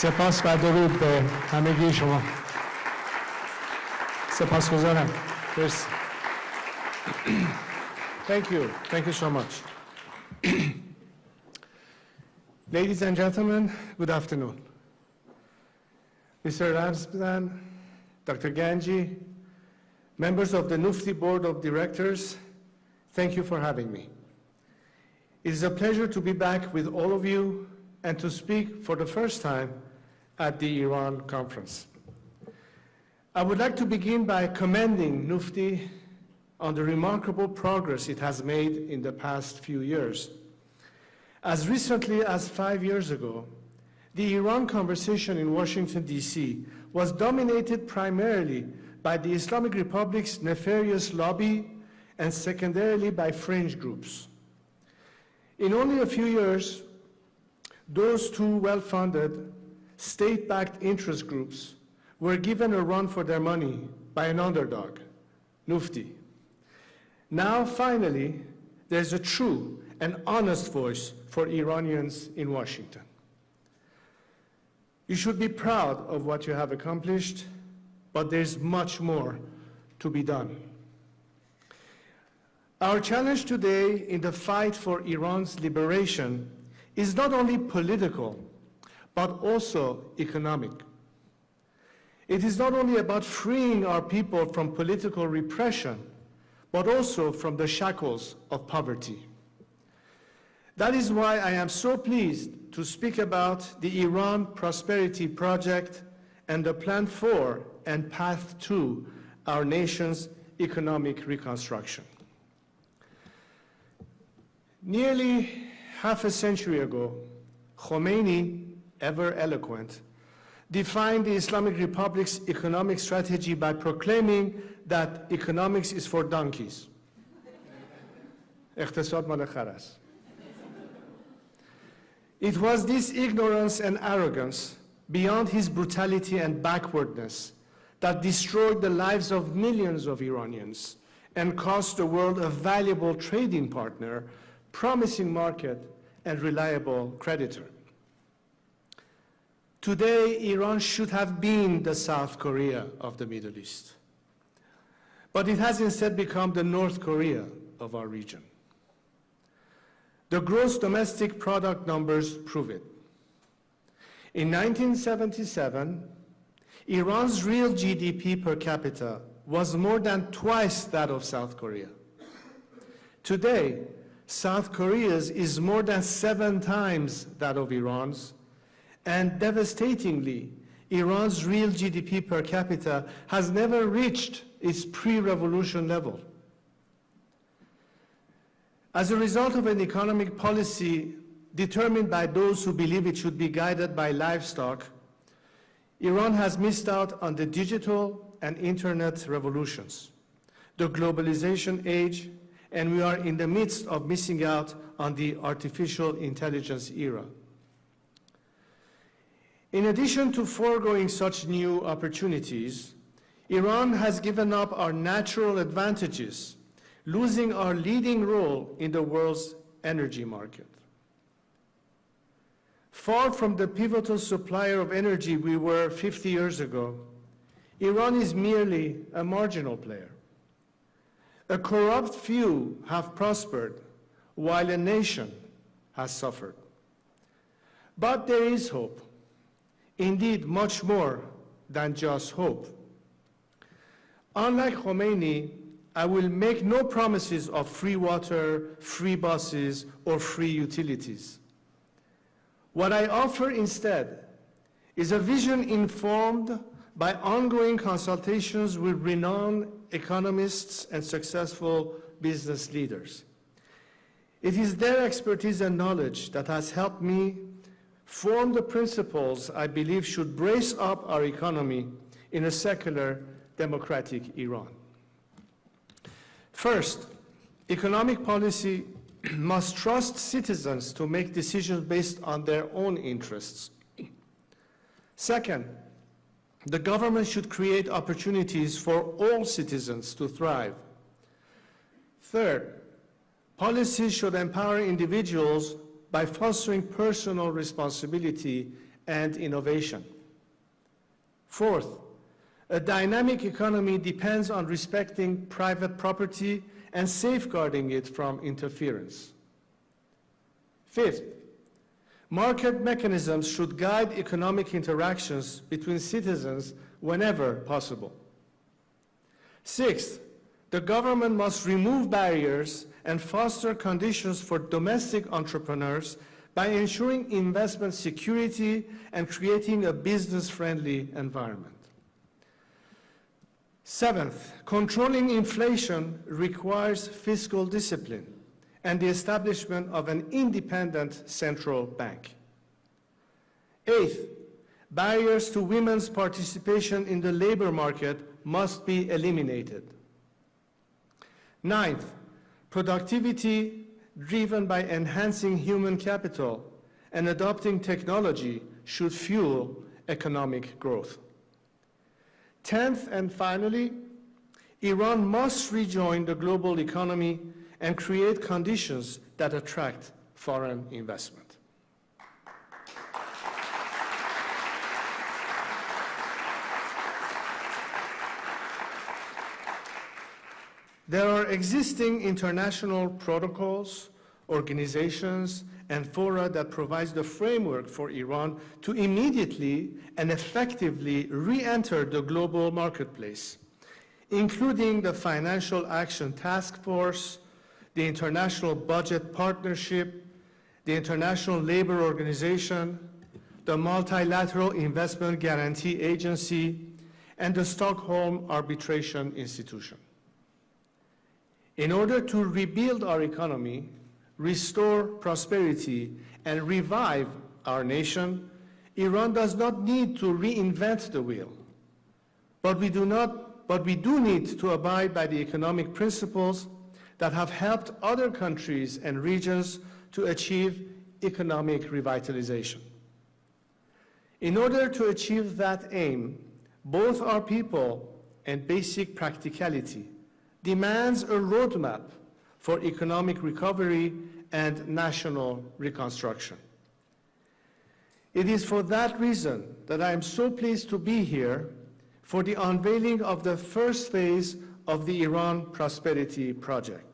سپاس و درود به همگی شما. سپاسگزارم. مرسی. Thank you. Thank you so much. Ladies and gentlemen, good afternoon. Mr. Ramzan, Dr. Ganji, members of the Nufti Board of Directors, thank you for having me. It is a pleasure to be back with all of you and to speak for the first time at the Iran conference. I would like to begin by commending Nufti on the remarkable progress it has made in the past few years. As recently as 5 years ago, the Iran conversation in Washington, D.C. was dominated primarily by the Islamic Republic's nefarious lobby and secondarily by fringe groups. In only a few years, those two well-funded, state-backed interest groups were given a run for their money by an underdog, Nufti. Now, finally, there's a true and honest voice for Iranians in Washington. You should be proud of what you have accomplished, but there's much more to be done. Our challenge today in the fight for Iran's liberation is not only political, but also economic. It is not only about freeing our people from political repression, but also from the shackles of poverty. That is why I am so pleased to speak about the Iran Prosperity Project and the plan for and path to our nation's economic reconstruction. Nearly half a century ago, Khomeini, ever eloquent, defined the Islamic Republic's economic strategy by proclaiming that economics is for donkeys. اقتصاد مال خر است. It was this ignorance and arrogance, beyond his brutality and backwardness, that destroyed the lives of millions of Iranians and cost the world a valuable trading partner, promising market, and reliable creditor. Today, Iran should have been the South Korea of the Middle East, but it has instead become the North Korea of our region. The gross domestic product numbers prove it. In 1977, Iran's real GDP per capita was more than twice that of South Korea. Today, South Korea's is more than 7 times that of Iran's, and devastatingly, Iran's real GDP per capita has never reached its pre-revolution level. As a result of an economic policy determined by those who believe it should be guided by livestock, Iran has missed out on the digital and internet revolutions, the globalization age, and we are in the midst of missing out on the artificial intelligence era. In addition to foregoing such new opportunities, Iran has given up our natural advantages, losing our leading role in the world's energy market. Far from the pivotal supplier of energy we were 50 years ago, Iran is merely a marginal player. A corrupt few have prospered, while a nation has suffered. But there is hope. Indeed, much more than just hope. Unlike Khomeini, I will make no promises of free water, free buses, or free utilities. What I offer instead is a vision informed by ongoing consultations with renowned economists and successful business leaders. It is their expertise and knowledge that has helped me form the principles I believe should brace up our economy in a secular, democratic Iran. First, economic policy must trust citizens to make decisions based on their own interests. Second, the government should create opportunities for all citizens to thrive. Third, policies should empower individuals by fostering personal responsibility and innovation. Fourth, a dynamic economy depends on respecting private property and safeguarding it from interference. Fifth, market mechanisms should guide economic interactions between citizens whenever possible. Sixth, the government must remove barriers and foster conditions for domestic entrepreneurs by ensuring investment security and creating a business-friendly environment. Seventh, controlling inflation requires fiscal discipline and the establishment of an independent central bank. Eighth, barriers to women's participation in the labor market must be eliminated. Ninth, productivity driven by enhancing human capital and adopting technology should fuel economic growth. 10th and finally, Iran must rejoin the global economy and create conditions that attract foreign investment. There are existing international protocols, organizations, and fora that provides the framework for Iran to immediately and effectively re-enter the global marketplace, including the Financial Action Task Force, the International Budget Partnership, the International Labor Organization, the Multilateral Investment Guarantee Agency, and the Stockholm Arbitration Institution. In order to rebuild our economy, restore prosperity, and revive our nation, Iran does not need to reinvent the wheel. But we do need to abide by the economic principles that have helped other countries and regions to achieve economic revitalization. In order to achieve that aim, both our people and basic practicality demands a roadmap for economic recovery and national reconstruction. It is for that reason that I am so pleased to be here for the unveiling of the first phase of the Iran Prosperity Project.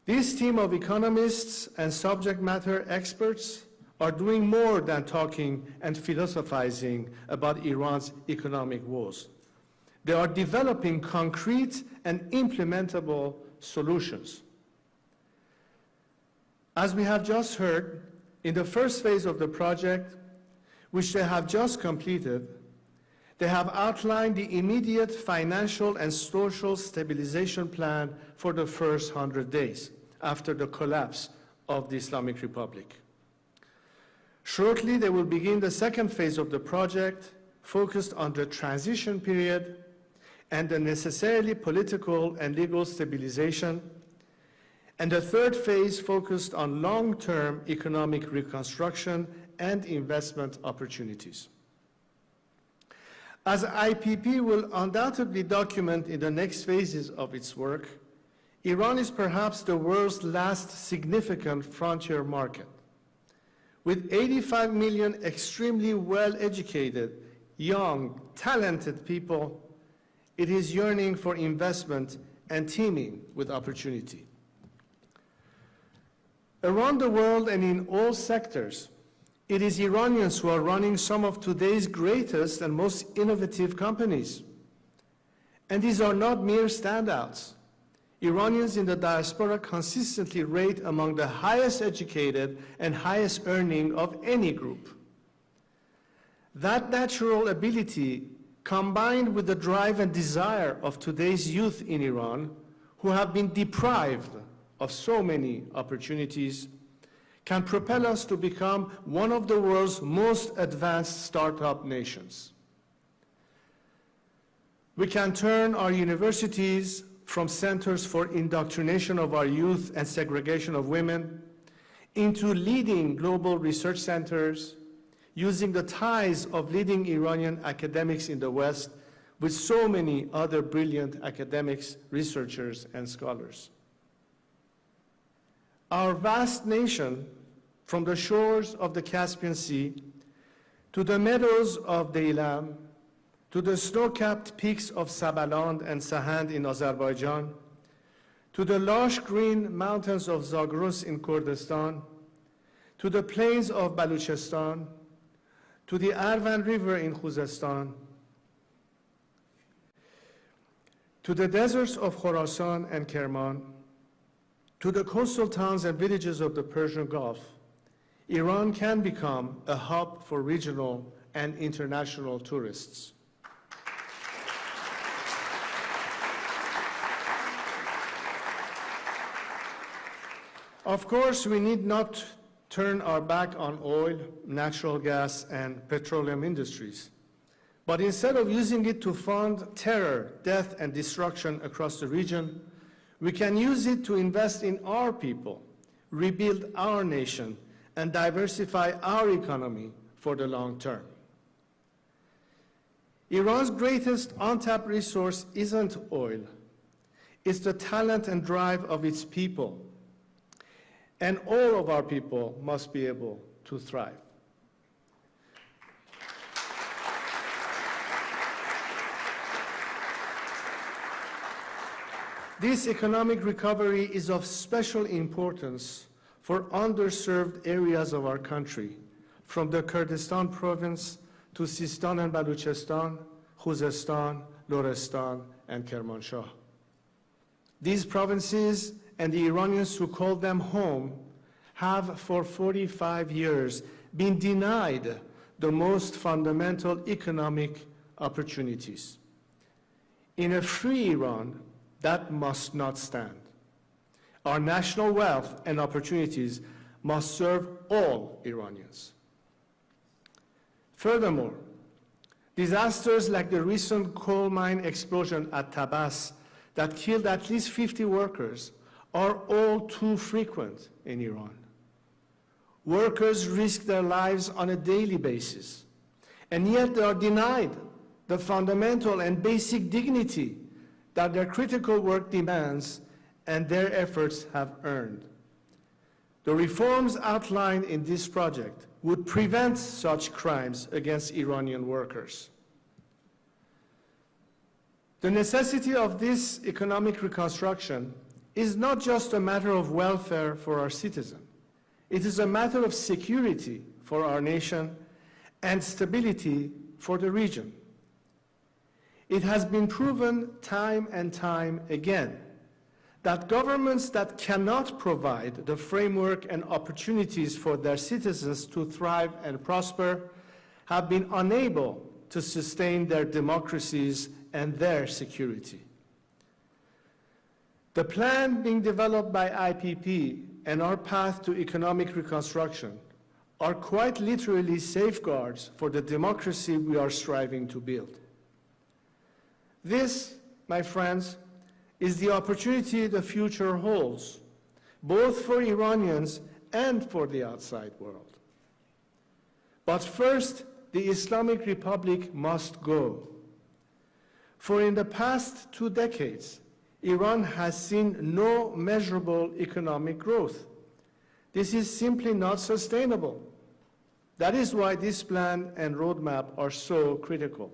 This team of economists and subject matter experts are doing more than talking and philosophizing about Iran's economic woes. They are developing concrete and implementable solutions. As we have just heard, in the first phase of the project, which they have just completed, they have outlined the immediate financial and social stabilization plan for the first 100 days after the collapse of the Islamic Republic. Shortly, they will begin the second phase of the project, focused on the transition period and the necessarily political and legal stabilization, and the third phase focused on long-term economic reconstruction and investment opportunities. As IPP will undoubtedly document in the next phases of its work, Iran is perhaps the world's last significant frontier market. With 85 million extremely well-educated, young, talented people, it is yearning for investment and teeming with opportunity. Around the world and in all sectors, it is Iranians who are running some of today's greatest and most innovative companies. And these are not mere standouts. Iranians in the diaspora consistently rate among the highest educated and highest earning of any group. That natural ability, combined with the drive and desire of today's youth in Iran, who have been deprived of so many opportunities, can propel us to become one of the world's most advanced startup nations. We can turn our universities from centers for indoctrination of our youth and segregation of women into leading global research centers, using the ties of leading Iranian academics in the West with so many other brilliant academics, researchers, and scholars. Our vast nation, from the shores of the Caspian Sea to the meadows of Deilam, to the snow-capped peaks of Sabaland and Sahand in Azerbaijan, to the lush green mountains of Zagros in Kurdistan, to the plains of Baluchistan, to the Arvan River in Khuzestan, to the deserts of Khorasan and Kerman, to the coastal towns and villages of the Persian Gulf, Iran can become a hub for regional and international tourists. Of course, we need not turn our back on oil, natural gas, and petroleum industries. But instead of using it to fund terror, death, and destruction across the region, we can use it to invest in our people, rebuild our nation, and diversify our economy for the long term. Iran's greatest untapped resource isn't oil. It's the talent and drive of its people. And all of our people must be able to thrive. This economic recovery is of special importance for underserved areas of our country, from the Kurdistan province to Sistan and Baluchistan, Khuzestan, Lorestan, and Kermanshah. These provinces and the Iranians who call them home have for 45 years been denied the most fundamental economic opportunities. In a free Iran, that must not stand. Our national wealth and opportunities must serve all Iranians. Furthermore, disasters like the recent coal mine explosion at Tabas that killed at least 50 workers are all too frequent in Iran. Workers risk their lives on a daily basis, and yet they are denied the fundamental and basic dignity that their critical work demands and their efforts have earned. The reforms outlined in this project would prevent such crimes against Iranian workers. The necessity of this economic reconstruction is not just a matter of welfare for our citizens. It is a matter of security for our nation and stability for the region. It has been proven time and time again that governments that cannot provide the framework and opportunities for their citizens to thrive and prosper have been unable to sustain their democracies and their security. The plan being developed by IPP and our path to economic reconstruction are quite literally safeguards for the democracy we are striving to build. This, my friends, is the opportunity the future holds, both for Iranians and for the outside world. But first, the Islamic Republic must go. For in the past 2 decades, Iran has seen no measurable economic growth. This is simply not sustainable. That is why this plan and roadmap are so critical.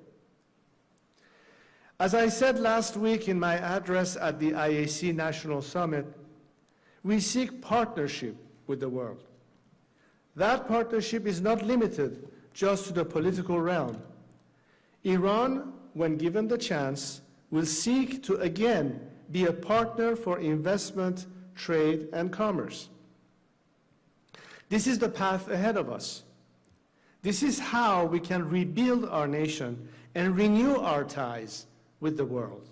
As I said last week in my address at the IAC National Summit, we seek partnership with the world. That partnership is not limited just to the political realm. Iran, when given the chance, will seek to again be a partner for investment, trade, and commerce. This is the path ahead of us. This is how we can rebuild our nation and renew our ties with the world.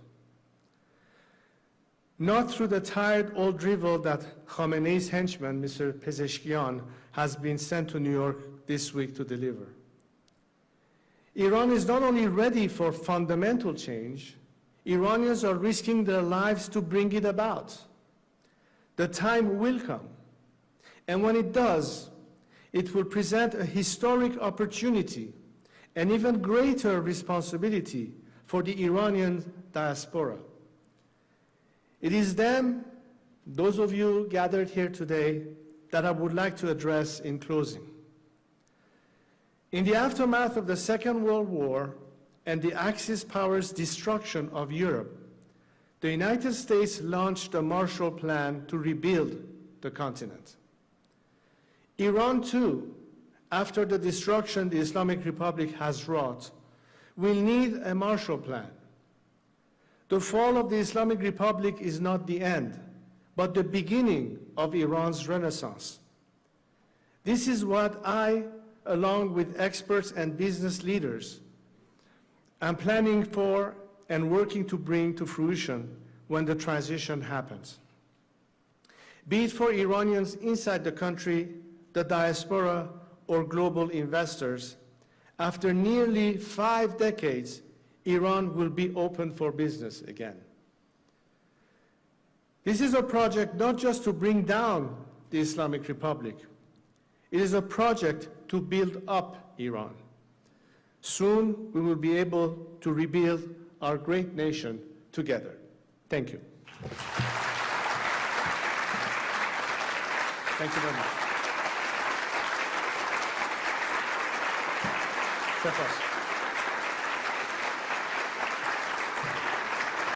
Not through the tired old drivel that Khamenei's henchman, Mr. Pezeshkian, has been sent to New York this week to deliver. Iran is not only ready for fundamental change, Iranians are risking their lives to bring it about. The time will come, and when it does, it will present a historic opportunity and even greater responsibility for the Iranian diaspora. It is them, those of you gathered here today, that I would like to address in closing. In the aftermath of the Second World War and the Axis powers' destruction of Europe, the United States launched a Marshall Plan to rebuild the continent. Iran, too, after the destruction the Islamic Republic has wrought, will need a Marshall Plan. The fall of the Islamic Republic is not the end, but the beginning of Iran's renaissance. This is what I, along with experts and business leaders, am planning for and working to bring to fruition when the transition happens. Be it for Iranians inside the country, the diaspora, or global investors, after nearly 5 decades, Iran will be open for business again. This is a project not just to bring down the Islamic Republic. It is a project to build up Iran. Soon, we will be able to rebuild our great nation together. Thank you. Thank you very much. Stefan.